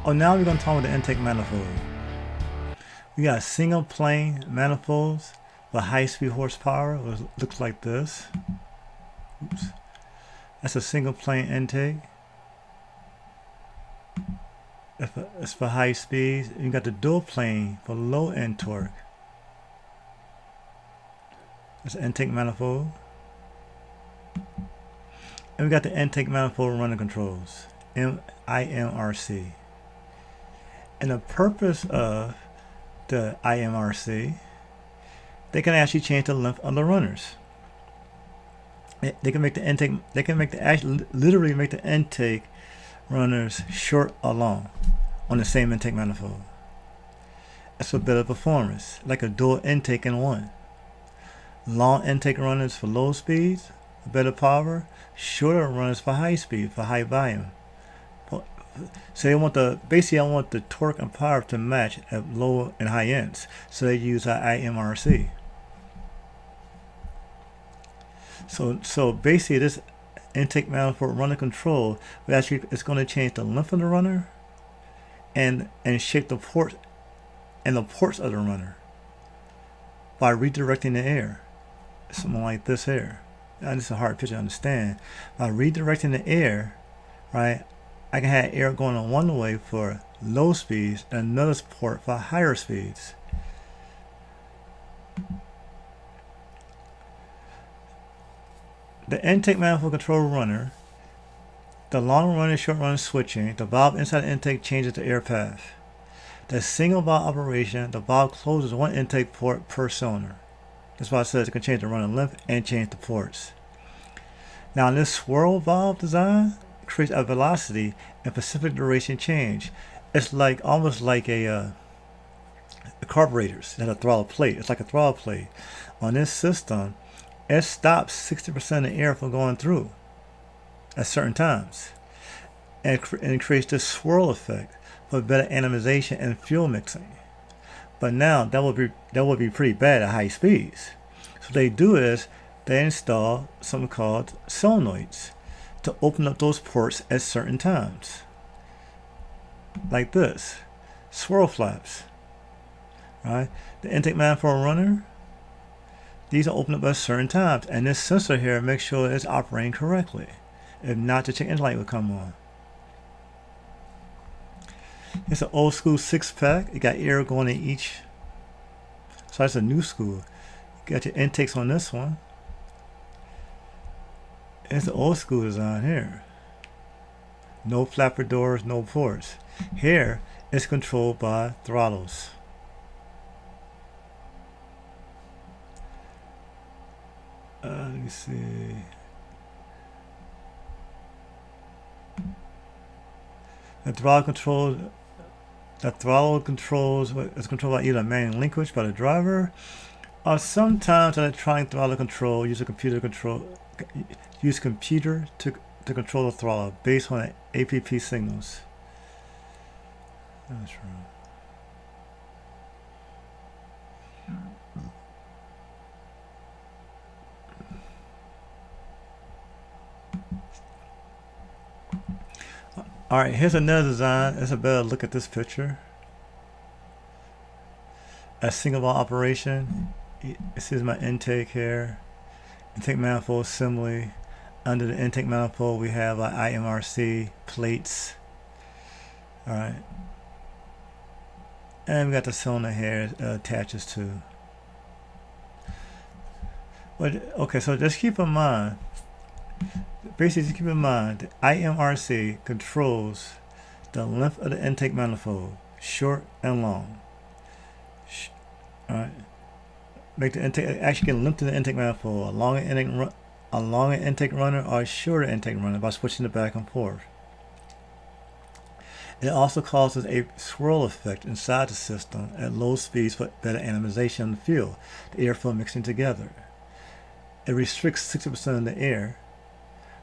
Oh, now we're going to talk about the intake manifold. We got single plane manifolds with high-speed horsepower, which looks like this. Oops. That's a single plane intake. It's for high speeds. You got the dual plane for low end torque. That's an intake manifold. And we got the intake manifold runner controls, IMRC. And the purpose of the IMRC, they can actually change the length of the runners. They can make the intake. They can make literally make the intake runners short or long on the same intake manifold. That's for better performance, like a dual intake in one. Long intake runners for low speeds, for better power. Shorter runners for high speed, for high volume. So they want basically I want the torque and power to match at low and high ends. So they use IMRC. So basically this intake manifold runner control, but actually it's going to change the length of the runner and shape the ports and the ports of the runner by redirecting the air. Something like this here. And it's a hard picture to understand. By redirecting the air, right, I can have air going on one way for low speeds and another port for higher speeds. The intake manifold control runner, the long run and short run switching, the valve inside the intake changes the air path. The single valve operation, the valve closes one intake port per cylinder. That's why I said it can change the running length and change the ports. Now this SWIRL valve design creates a velocity and specific duration change. It's like almost like the carburetors that a throttle plate. It's like a throttle plate. On this system, it stops 60% of the air from going through at certain times, and it creates this swirl effect for better atomization and fuel mixing. But now that would be pretty bad at high speeds. So what they do is they install something called solenoids to open up those ports at certain times, like this, swirl flaps. Right, the intake manifold runner. These are open up at certain times, and this sensor here makes sure it's operating correctly. If not, the check engine light will come on. It's an old school 6-pack. You got air going in each. So that's a new school. You got your intakes on this one. It's the old school design here. No flapper doors, no ports. Here, it's controlled by throttles. Let me see. The throttle controls is controlled by either manual linkage by the driver, or sometimes electronic throttle control use computer to control the throttle based on APP signals. That's wrong. Alright, here's another design. It's a better look at this picture. A single valve operation. This is my intake here. Intake manifold assembly. Under the intake manifold we have IMRC plates. Alright. And we got the cylinder here attaches to. But okay, so just keep in mind. Basically, just keep in mind that IMRC controls the length of the intake manifold, short and long. Alright. Make the intake actually can lengthen the intake manifold, a longer intake runner or a shorter intake runner by switching it back and forth. It also causes a swirl effect inside the system at low speeds for better atomization of the fuel, the airflow mixing together. It restricts 60% of the air.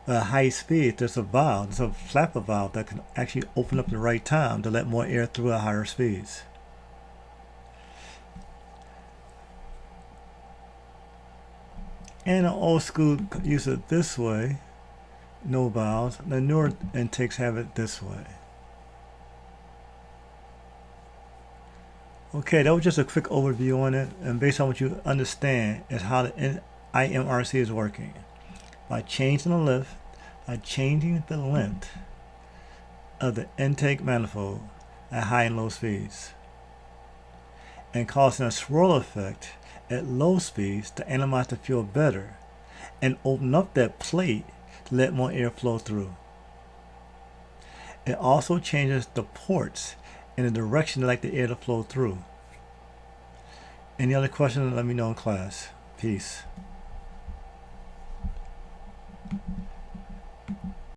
At high speed, there's a flapper valve that can actually open up the right time to let more air through at higher speeds. And an old school use it this way, no valves. The newer intakes have it this way. Okay, that was just a quick overview on it, and based on what you understand is how the IMRC is working. By changing the lift, by changing the length of the intake manifold at high and low speeds, and causing a swirl effect at low speeds to analyze the fuel better and open up that plate to let more air flow through. It also changes the ports in the direction they like the air to flow through. Any other questions, let me know in class. Peace.